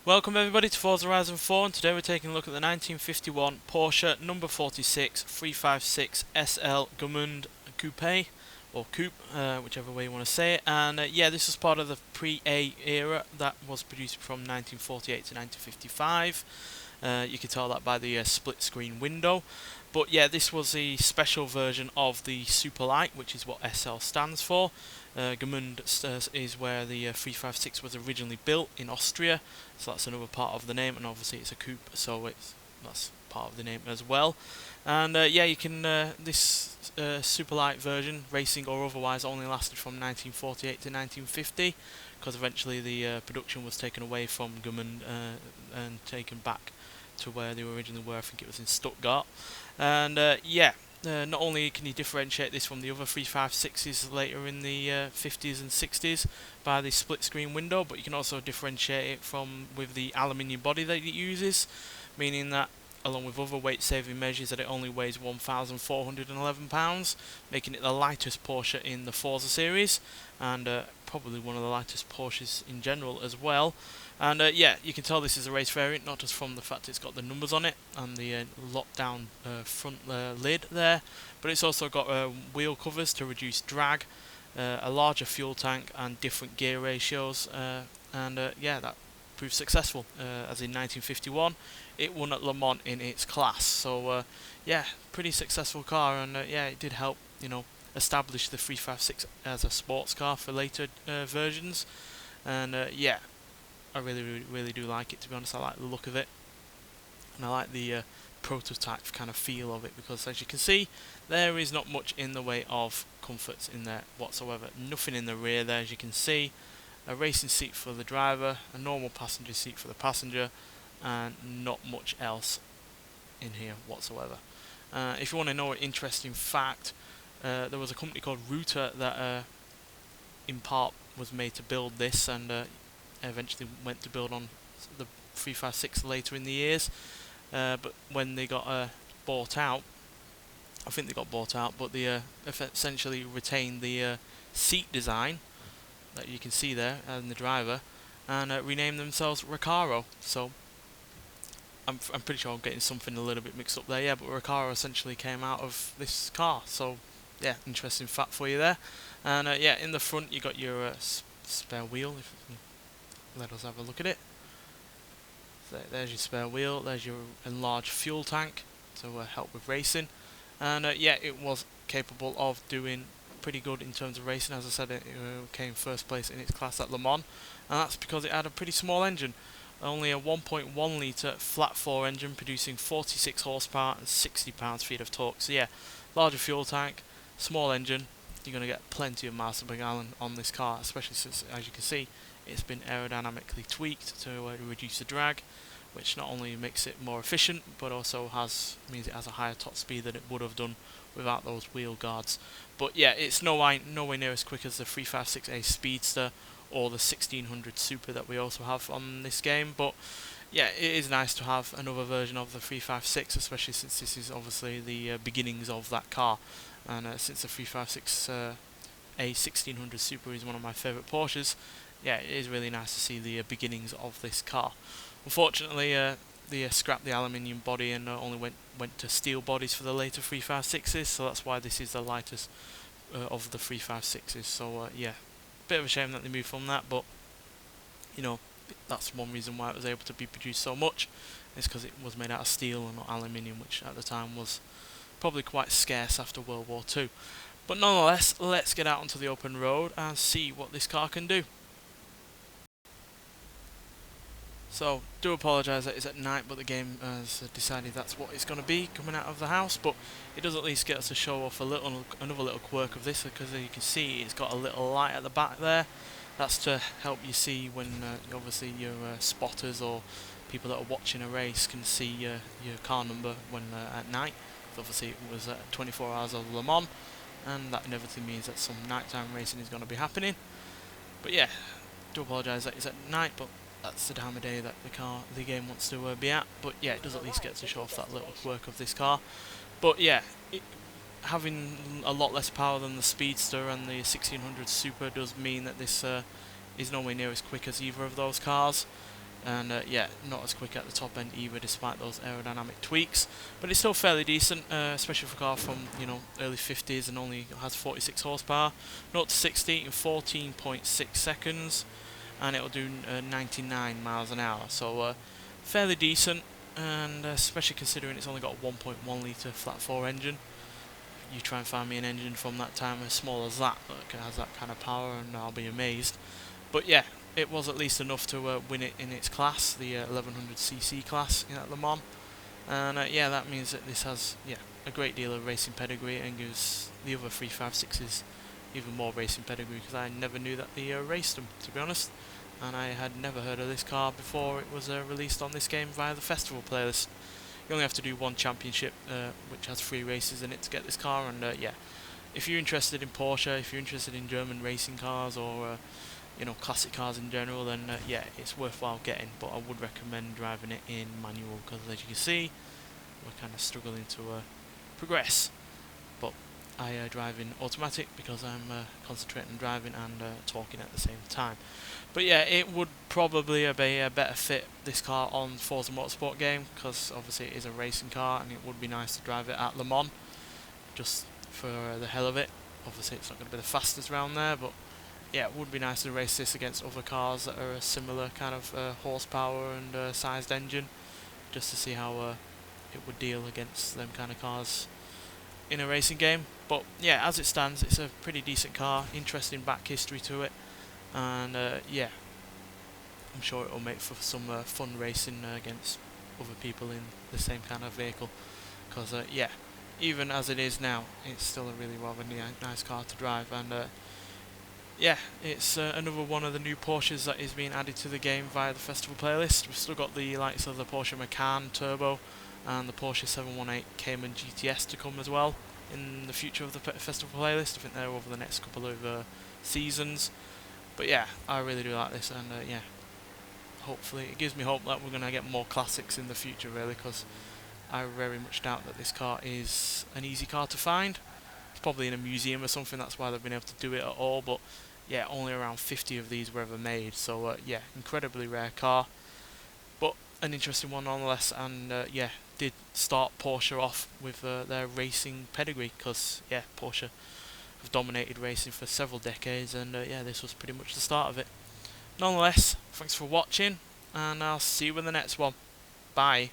Welcome everybody to Forza Horizon 4, and today we're taking a look at the 1951 Porsche number 46 356 SL Gmünd Coupe, or Coupe, whichever way you want to say it. And yeah, this was part of the pre-A era that was produced from 1948 to 1955. You can tell that by the split screen window. But yeah, this was a special version of the Superlight, which is what SL stands for. Gmünd is where the 356 was originally built in Austria, so that's another part of the name, and obviously it's a coupe, so that's part of the name as well. And yeah, you can this Superlight version, racing or otherwise, only lasted from 1948 to 1950, because eventually the production was taken away from Gmünd and taken back to where they originally were. I think it was in Stuttgart. And yeah, not only can you differentiate this from the other 356s later in the 50s and 60s by the split screen window, but you can also differentiate it with the aluminium body that it uses, meaning that along with other weight saving measures that it only weighs 1,411 pounds, making it the lightest Porsche in the Forza series, and probably one of the lightest Porsches in general as well. And yeah, you can tell this is a race variant, not just from the fact it's got the numbers on it and the lockdown front lid there, but it's also got wheel covers to reduce drag, a larger fuel tank and different gear ratios, and yeah, that proved successful. As in 1951 it won at Le Mans in its class, so yeah, pretty successful car. And yeah, it did help, establish the 356 as a sports car for later versions. And yeah, I really do like it, to be honest. I like the look of it, and I like the prototype kind of feel of it, because as you can see, there is not much in the way of comforts in there whatsoever. Nothing in the rear there, as you can see. A racing seat for the driver, a normal passenger seat for the passenger, and not much else in here whatsoever. If you want to know an interesting fact, there was a company called Router that in part was made to build this, and eventually went to build on the 356 later in the years, but when they got bought out, I think they got bought out, but they essentially retained the seat design that you can see there and the driver, and renamed themselves Recaro. So I'm pretty sure I'm getting something a little bit mixed up there, yeah, but Recaro essentially came out of this car. So yeah, interesting fact for you there. And yeah, in the front you got your spare wheel. If you can let us have a look at it. So there's your spare wheel, there's your enlarged fuel tank to help with racing. And yeah, it was capable of doing pretty good in terms of racing. As I said, it came first place in its class at Le Mans, and that's because it had a pretty small engine, only a 1.1 litre flat 4 engine producing 46 horsepower and 60 pounds-feet of torque. So yeah, larger fuel tank, small engine, you're going to get plenty of miles per gallon on this car, especially since, as you can see, it's been aerodynamically tweaked to reduce the drag, which not only makes it more efficient, but also means it has a higher top speed than it would have done without those wheel guards. But yeah, it's nowhere near as quick as the 356A Speedster or the 1600 Super that we also have on this game. But yeah, it is nice to have another version of the 356, especially since this is obviously the beginnings of that car. And since the 356 A 1600 Super is one of my favourite Porsches, yeah, it is really nice to see the beginnings of this car. Unfortunately, they scrapped the aluminium body and only went to steel bodies for the later 356s, so that's why this is the lightest of the 356s. So yeah, bit of a shame that they moved from that, but that's one reason why it was able to be produced so much, is because it was made out of steel and not aluminium, which at the time was probably quite scarce after World War II. But nonetheless, let's get out onto the open road and see what this car can do. So, do apologise that it's at night, but the game has decided that's what it's going to be coming out of the house. But it does at least get us to show off another little quirk of this, because as you can see, it's got a little light at the back there. That's to help you see when obviously your spotters or people that are watching a race can see your car number when at night. Obviously it was 24 hours of Le Mans, and that inevitably means that some nighttime racing is going to be happening. But yeah, do apologise that it's at night, but that's the time of day that the game wants to be at. But yeah, it does at least get to show off that little quirk of this car. But yeah, having a lot less power than the Speedster and the 1600 Super does mean that this is nowhere near as quick as either of those cars. and yeah, not as quick at the top end either, despite those aerodynamic tweaks. But it's still fairly decent, especially for a car from early 50s and only has 46 horsepower. 0 to 60 in 14.6 seconds, and it'll do 99 miles an hour. So fairly decent, and especially considering it's only got a 1.1 litre flat 4 engine. You try and find me an engine from that time as small as that has that kind of power, and I'll be amazed. But yeah, it was at least enough to win it in its class, the 1100cc class at Le Mans. And yeah, that means that this has a great deal of racing pedigree, and gives the other 356s even more racing pedigree, because I never knew that they raced them, to be honest. And I had never heard of this car before it was released on this game via the festival playlist. You only have to do one championship, which has 3 races in it, to get this car. And yeah, if you're interested in Porsche, if you're interested in German racing cars, or classic cars in general, then yeah, it's worthwhile getting. But I would recommend driving it in manual, because as you can see, we're kind of struggling to progress. But I drive in automatic because I'm concentrating on driving and talking at the same time. But yeah, it would probably be a better fit, this car, on Forza Motorsport game, because obviously it is a racing car, and it would be nice to drive it at Le Mans, just for the hell of it. Obviously it's not going to be the fastest round there, but yeah, it would be nice to race this against other cars that are a similar kind of horsepower and sized engine, just to see how it would deal against them kind of cars in a racing game. But yeah, as it stands, it's a pretty decent car, interesting back history to it, and yeah, I'm sure it will make for some fun racing against other people in the same kind of vehicle, because yeah, even as it is now, it's still a really rather nice car to drive. And yeah, it's another one of the new Porsches that is being added to the game via the festival playlist. We've still got the likes of the Porsche Macan Turbo and the Porsche 718 Cayman GTS to come as well in the future of the festival playlist. I think they're over the next couple of seasons. But yeah, I really do like this, and yeah, hopefully it gives me hope that we're going to get more classics in the future, really, because I very much doubt that this car is an easy car to find. It's probably in a museum or something, that's why they've been able to do it at all. But yeah, only around 50 of these were ever made, so yeah, incredibly rare car, but an interesting one nonetheless. And yeah, did start Porsche off with their racing pedigree, because yeah, Porsche have dominated racing for several decades, and yeah, this was pretty much the start of it. Nonetheless, thanks for watching, and I'll see you in the next one. Bye.